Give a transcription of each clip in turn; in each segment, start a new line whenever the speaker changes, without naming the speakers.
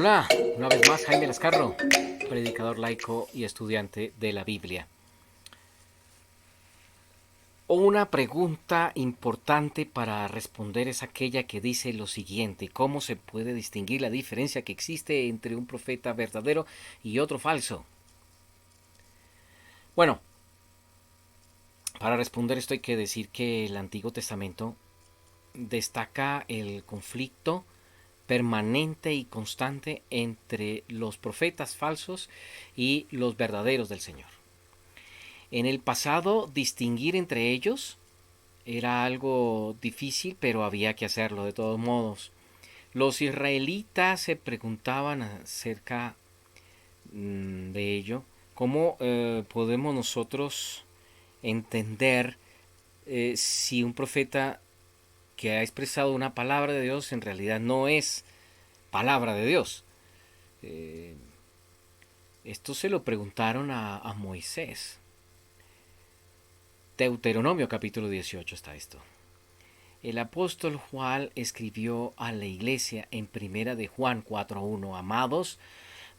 Hola, una vez más Jaime Lascarro, predicador laico y estudiante de la Biblia. Una pregunta importante para responder es aquella que dice lo siguiente: ¿cómo se puede distinguir la diferencia que existe entre un profeta verdadero y otro falso? Bueno, para responder esto hay que decir que el Antiguo Testamento destaca el conflicto permanente y constante entre los profetas falsos y los verdaderos del Señor. En el pasado, distinguir entre ellos era algo difícil, pero había que hacerlo de todos modos. Los israelitas se preguntaban acerca de ello. ¿Cómo podemos nosotros entender si un profeta que ha expresado una palabra de Dios en realidad no es palabra de Dios? Eh, Esto se lo preguntaron a Moisés. Deuteronomio capítulo 18 está esto. El apóstol Juan escribió a la iglesia en primera de Juan 4:1: Amados,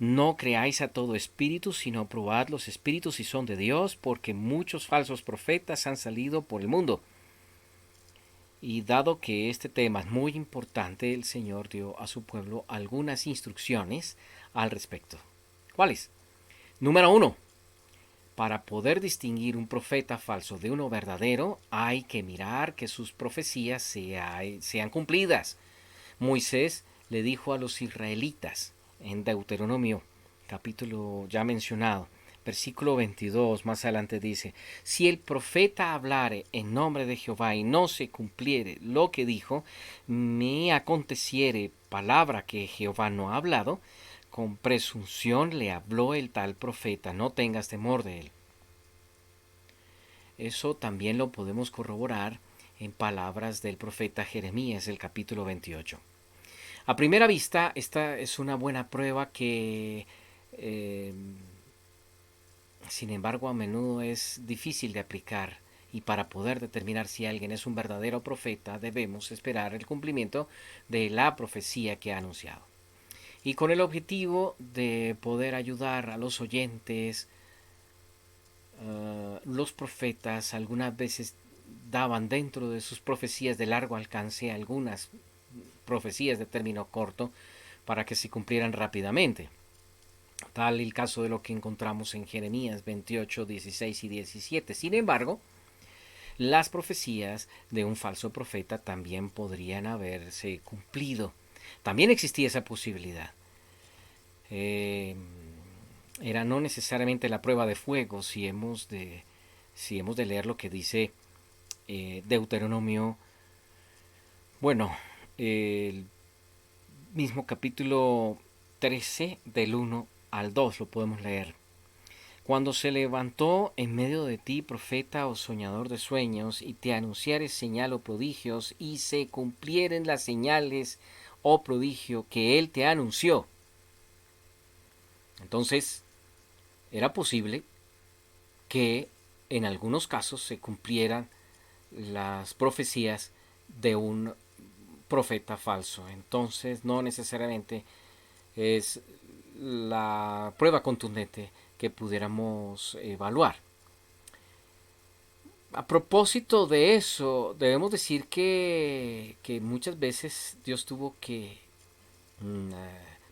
no creáis a todo espíritu, sino probad los espíritus si son de Dios, porque muchos falsos profetas han salido por el mundo. Y dado que este tema es muy importante, el Señor dio a su pueblo algunas instrucciones al respecto. ¿Cuáles? Número 1. Para poder distinguir un profeta falso de uno verdadero, hay que mirar que sus profecías sean cumplidas. Moisés le dijo a los israelitas en Deuteronomio, capítulo ya mencionado, versículo 22, más adelante dice: si el profeta hablare en nombre de Jehová y no se cumpliere lo que dijo, me aconteciere palabra que Jehová no ha hablado, con presunción le habló el tal profeta, no tengas temor de él. Eso también lo podemos corroborar en palabras del profeta Jeremías, el capítulo 28. A primera vista, esta es una buena prueba que, sin embargo, a menudo es difícil de aplicar. Y para poder determinar si alguien es un verdadero profeta, debemos esperar el cumplimiento de la profecía que ha anunciado. Y con el objetivo de poder ayudar a los oyentes, los profetas algunas veces daban dentro de sus profecías de largo alcance algunas profecías de término corto para que se cumplieran rápidamente. Tal el caso de lo que encontramos en Jeremías 28, 16 y 17. Sin embargo, las profecías de un falso profeta también podrían haberse cumplido. También existía esa posibilidad. Era no necesariamente la prueba de fuego si hemos de leer lo que dice Deuteronomio, bueno, el mismo capítulo 13 del 1 al 2 lo podemos leer. Cuando se levantó en medio de ti profeta o soñador de sueños, y te anunciare señal o prodigios, y se cumplieren las señales o prodigio que él te anunció. Entonces, era posible que en algunos casos se cumplieran las profecías de un profeta falso. Entonces, no necesariamente es la prueba contundente que pudiéramos evaluar. A propósito de eso, debemos decir que muchas veces Dios tuvo que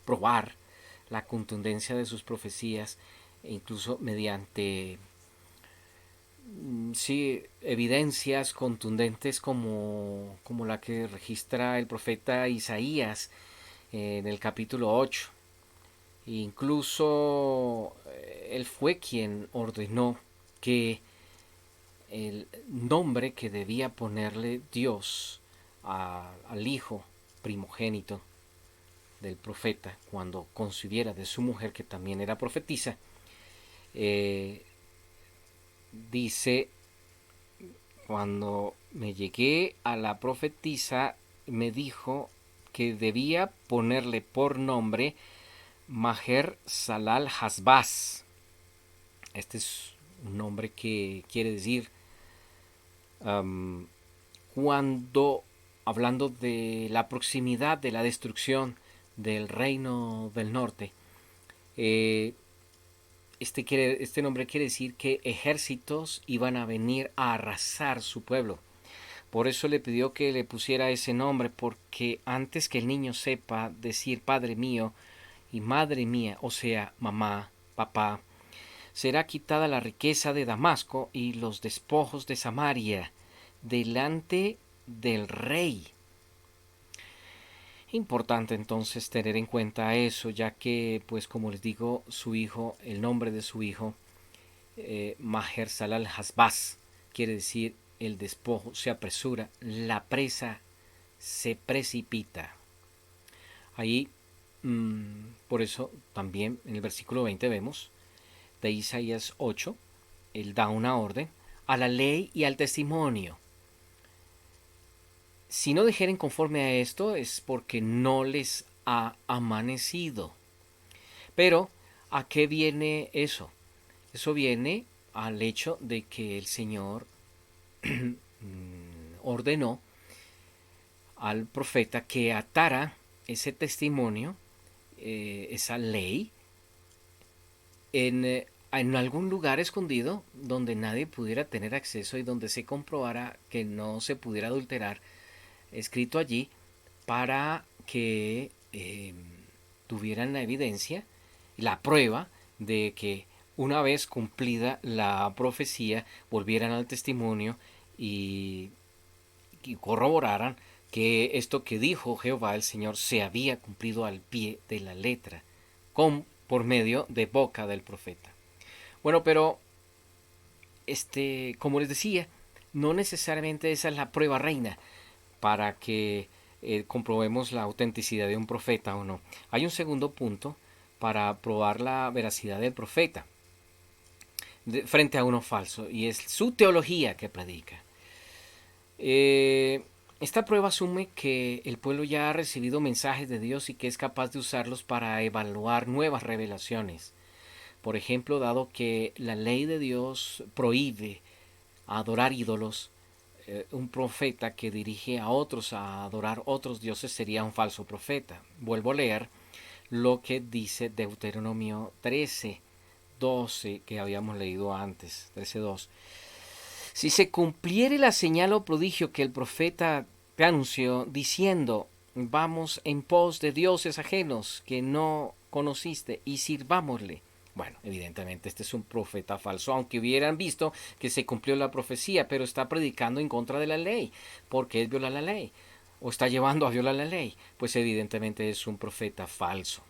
probar la contundencia de sus profecías, incluso mediante sí, evidencias contundentes como la que registra el profeta Isaías en el capítulo 8. Incluso él fue quien ordenó que el nombre que debía ponerle Dios al hijo primogénito del profeta, cuando concibiera de su mujer, que también era profetisa, dice: cuando me llegué a la profetisa, me dijo que debía ponerle por nombre Maher Salal Hasbaz. Este es un nombre que quiere decir cuando, hablando de la proximidad de la destrucción del reino del norte. Eh, este nombre quiere decir que ejércitos iban a venir a arrasar su pueblo. Por eso le pidió que le pusiera ese nombre, porque antes que el niño sepa decir Padre mío y Madre mía, o sea, mamá, papá, será quitada la riqueza de Damasco y los despojos de Samaria delante del rey. Importante entonces tener en cuenta eso, ya que, pues como les digo, su hijo, el nombre de su hijo, Maher Salal Hasbaz, quiere decir el despojo se apresura, la presa se precipita. Ahí, por eso también en el versículo 20 vemos de Isaías 8, él da una orden a la ley y al testimonio. Si no dijeren conforme a esto es porque no les ha amanecido. Pero, ¿a qué viene eso? Eso viene al hecho de que el Señor ordenó al profeta que atara ese testimonio, esa ley, en algún lugar escondido donde nadie pudiera tener acceso y donde se comprobara que no se pudiera adulterar, escrito allí para que tuvieran la evidencia, la prueba de que una vez cumplida la profecía volvieran al testimonio y corroboraran que esto que dijo Jehová el Señor se había cumplido al pie de la letra, por medio de boca del profeta. Bueno, pero como les decía, no necesariamente esa es la prueba reina para que comprobemos la autenticidad de un profeta o no. Hay un segundo punto para probar la veracidad del profeta frente a uno falso, y es su teología que predica. Esta prueba asume que el pueblo ya ha recibido mensajes de Dios y que es capaz de usarlos para evaluar nuevas revelaciones. Por ejemplo, dado que la ley de Dios prohíbe adorar ídolos, un profeta que dirige a otros a adorar otros dioses sería un falso profeta. Vuelvo a leer lo que dice Deuteronomio 13:12 que habíamos leído antes, 13:2. Si se cumpliere la señal o prodigio que el profeta te anunció, diciendo, vamos en pos de dioses ajenos que no conociste y sirvámosle. Bueno, evidentemente este es un profeta falso, aunque hubieran visto que se cumplió la profecía, pero está predicando en contra de la ley, porque es violar la ley, o está llevando a violar la ley, pues evidentemente es un profeta falso.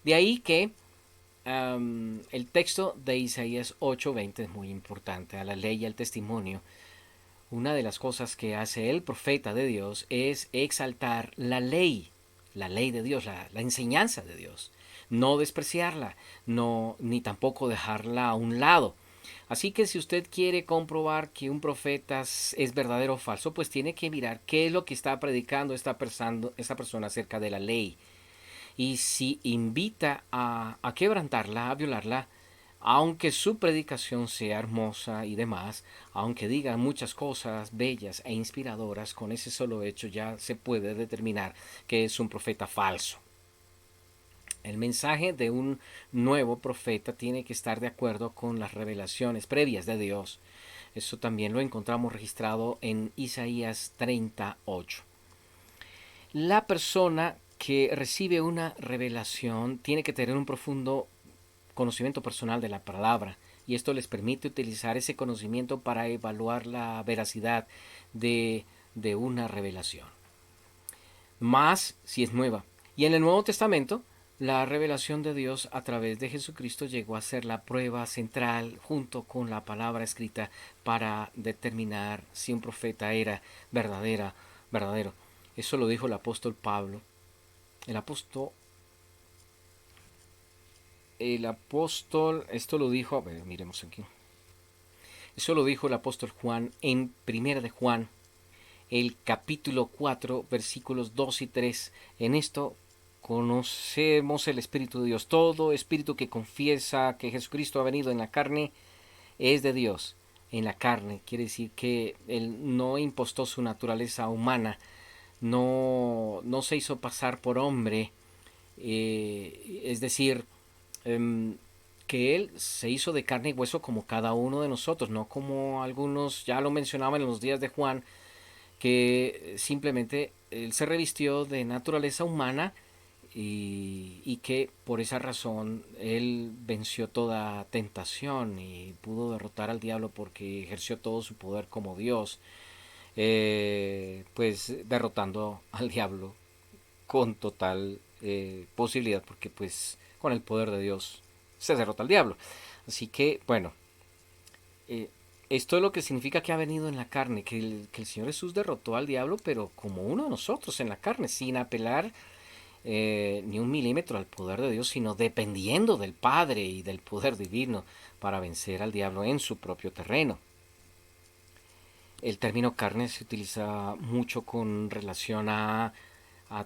De ahí que el texto de Isaías 8:20 es muy importante, a la ley y al testimonio. Una de las cosas que hace el profeta de Dios es exaltar la ley de Dios, la enseñanza de Dios, no despreciarla, no, ni tampoco dejarla a un lado. Así que si usted quiere comprobar que un profeta es verdadero o falso, pues tiene que mirar qué es lo que está predicando esta persona acerca de la ley. Y si invita a quebrantarla, a violarla, aunque su predicación sea hermosa y demás, aunque diga muchas cosas bellas e inspiradoras, con ese solo hecho ya se puede determinar que es un profeta falso. El mensaje de un nuevo profeta tiene que estar de acuerdo con las revelaciones previas de Dios. Eso también lo encontramos registrado en Isaías 38. La persona que recibe una revelación tiene que tener un profundo conocimiento personal de la palabra, y esto les permite utilizar ese conocimiento para evaluar la veracidad de una revelación. Más si es nueva. Y en el Nuevo Testamento, la revelación de Dios a través de Jesucristo llegó a ser la prueba central junto con la palabra escrita para determinar si un profeta era verdadero. Eso lo dijo el apóstol Pablo. El apóstol, esto lo dijo, a ver, miremos aquí. Eso lo dijo el apóstol Juan en 1 de Juan, el capítulo 4, versículos 2 y 3. En esto conocemos el Espíritu de Dios. Todo espíritu que confiesa que Jesucristo ha venido en la carne es de Dios. En la carne quiere decir que Él no impostó su naturaleza humana, no se hizo pasar por hombre Es decir, que Él se hizo de carne y hueso como cada uno de nosotros, no como algunos ya lo mencionaban en los días de Juan, que simplemente Él se revistió de naturaleza humana y que por esa razón Él venció toda tentación y pudo derrotar al diablo porque ejerció todo su poder como Dios, pues derrotando al diablo con total posibilidad, porque pues con el poder de Dios se derrota al diablo. Así que, bueno, eh, esto es lo que significa que ha venido en la carne, que el Señor Jesús derrotó al diablo, pero como uno de nosotros en la carne, sin apelar ni un milímetro al poder de Dios, sino dependiendo del Padre y del poder divino para vencer al diablo en su propio terreno. El término carne se utiliza mucho con relación a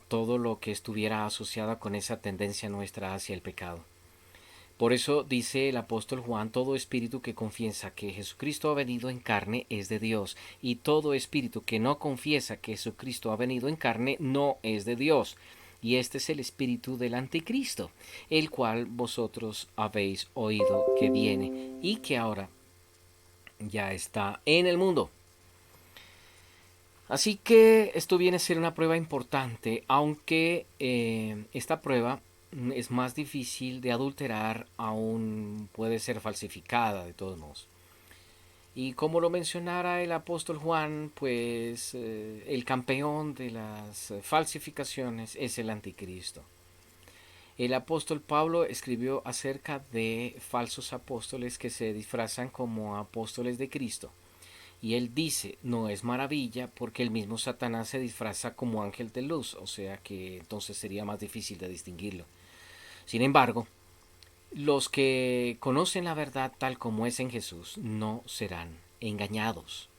todo lo que estuviera asociado con esa tendencia nuestra hacia el pecado. Por eso dice el apóstol Juan, todo espíritu que confiesa que Jesucristo ha venido en carne es de Dios, y todo espíritu que no confiesa que Jesucristo ha venido en carne no es de Dios. Y este es el espíritu del anticristo, el cual vosotros habéis oído que viene y que ahora ya está en el mundo. Así que esto viene a ser una prueba importante, aunque esta prueba es más difícil de adulterar, aún puede ser falsificada de todos modos. Y como lo mencionara el apóstol Juan, pues el campeón de las falsificaciones es el anticristo. El apóstol Pablo escribió acerca de falsos apóstoles que se disfrazan como apóstoles de Cristo. Y él dice, no es maravilla porque el mismo Satanás se disfraza como ángel de luz, o sea que entonces sería más difícil de distinguirlo. Sin embargo, los que conocen la verdad tal como es en Jesús no serán engañados.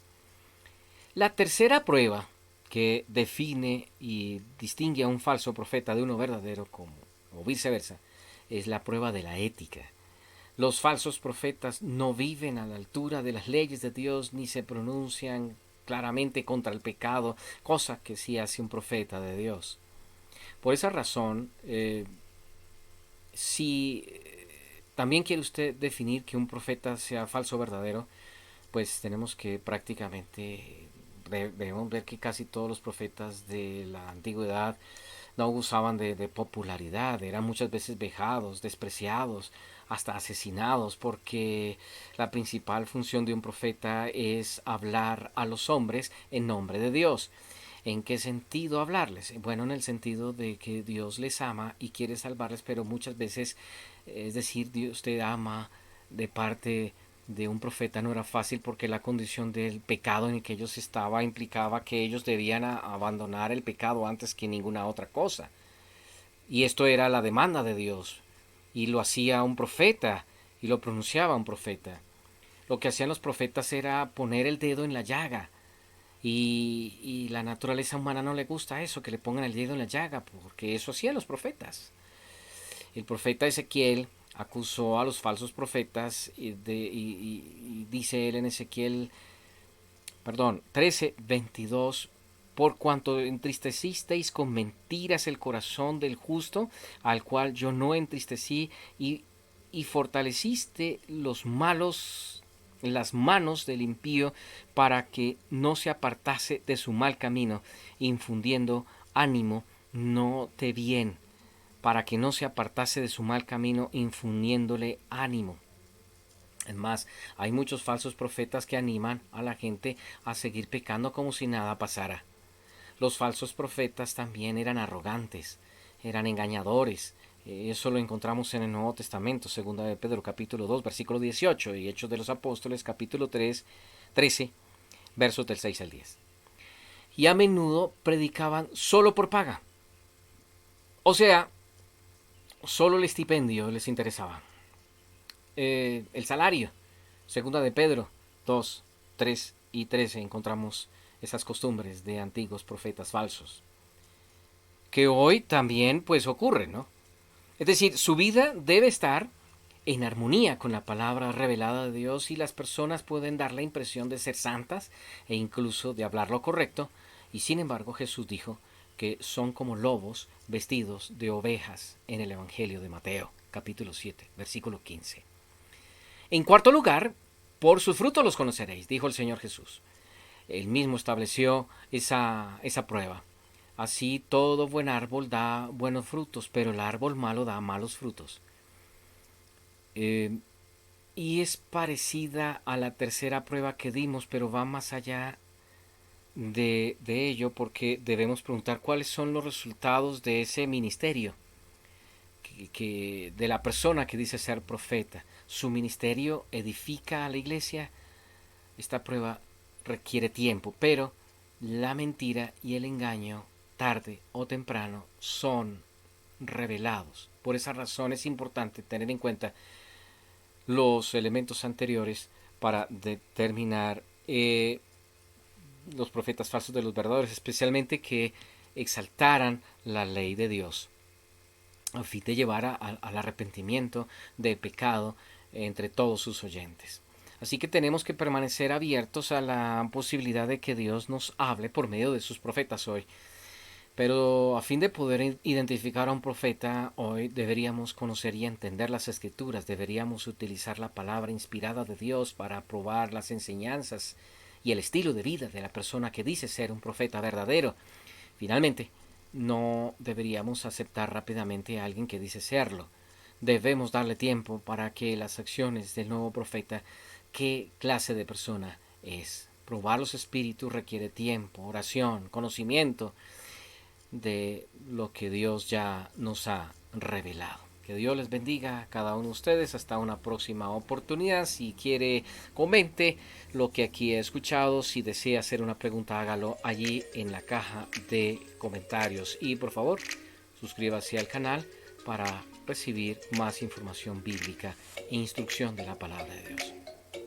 La tercera prueba que define y distingue a un falso profeta de uno verdadero o viceversa es la prueba de la ética. Los falsos profetas no viven a la altura de las leyes de Dios ni se pronuncian claramente contra el pecado, cosa que sí hace un profeta de Dios. Por esa razón, si también quiere usted definir que un profeta sea falso o verdadero, pues tenemos que prácticamente debemos ver que casi todos los profetas de la antigüedad no gozaban de popularidad, eran muchas veces vejados, despreciados, hasta asesinados, porque la principal función de un profeta es hablar a los hombres en nombre de Dios. ¿En qué sentido hablarles? Bueno, en el sentido de que Dios les ama y quiere salvarles, pero muchas veces, es decir, Dios te ama de parte de un profeta no era fácil porque la condición del pecado en el que ellos estaban implicaba que ellos debían abandonar el pecado antes que ninguna otra cosa. Y esto era la demanda de Dios. Y lo hacía un profeta y lo pronunciaba un profeta. Lo que hacían los profetas era poner el dedo en la llaga. Y la naturaleza humana no le gusta eso, que le pongan el dedo en la llaga, porque eso hacían los profetas. El profeta Ezequiel acusó a los falsos profetas y dice él en Ezequiel, perdón, 13:22, por cuanto entristecisteis con mentiras el corazón del justo, al cual yo no entristecí, y fortaleciste los malos las manos del impío para que no se apartase de su mal camino, infundiendo ánimo, no te bien, para que no se apartase de su mal camino, infundiéndole ánimo. Es más, hay muchos falsos profetas que animan a la gente a seguir pecando como si nada pasara. Los falsos profetas también eran arrogantes, eran engañadores. Eso lo encontramos en el Nuevo Testamento, segunda de Pedro capítulo 2, versículo 18, y Hechos de los Apóstoles capítulo 3, 13, versos del 6 al 10. Y a menudo predicaban solo por paga. O sea, solo el estipendio les interesaba. El salario. Segunda de Pedro 2, 3 y 13 encontramos esas costumbres de antiguos profetas falsos. Que hoy también pues ocurre, ¿no? Es decir, su vida debe estar en armonía con la palabra revelada de Dios y las personas pueden dar la impresión de ser santas e incluso de hablar lo correcto. Y sin embargo Jesús dijo que son como lobos vestidos de ovejas en el Evangelio de Mateo, capítulo 7, versículo 15. En cuarto lugar, por sus frutos los conoceréis, dijo el Señor Jesús. Él mismo estableció esa prueba. Así todo buen árbol da buenos frutos, pero el árbol malo da malos frutos. Y es parecida a la tercera prueba que dimos, pero va más allá de ello, porque debemos preguntar cuáles son los resultados de ese ministerio de la persona que dice ser profeta. ¿Su ministerio edifica a la iglesia? Esta prueba requiere tiempo, pero la mentira y el engaño, tarde o temprano, son revelados. Por esa razón es importante tener en cuenta los elementos anteriores para determinar los profetas falsos de los verdaderos, especialmente que exaltaran la ley de Dios a fin de llevar al arrepentimiento de pecado entre todos sus oyentes. Así que tenemos que permanecer abiertos a la posibilidad de que Dios nos hable por medio de sus profetas hoy. Pero a fin de poder identificar a un profeta hoy deberíamos conocer y entender las escrituras, deberíamos utilizar la palabra inspirada de Dios para probar las enseñanzas y el estilo de vida de la persona que dice ser un profeta verdadero. Finalmente, no deberíamos aceptar rápidamente a alguien que dice serlo. Debemos darle tiempo para que las acciones del nuevo profeta, qué clase de persona es. Probar los espíritus requiere tiempo, oración, conocimiento de lo que Dios ya nos ha revelado. Que Dios les bendiga a cada uno de ustedes. Hasta una próxima oportunidad. Si quiere, comente lo que aquí he escuchado. Si desea hacer una pregunta, hágalo allí en la caja de comentarios. Y por favor, suscríbase al canal para recibir más información bíblica e instrucción de la palabra de Dios.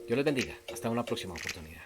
Dios les bendiga. Hasta una próxima oportunidad.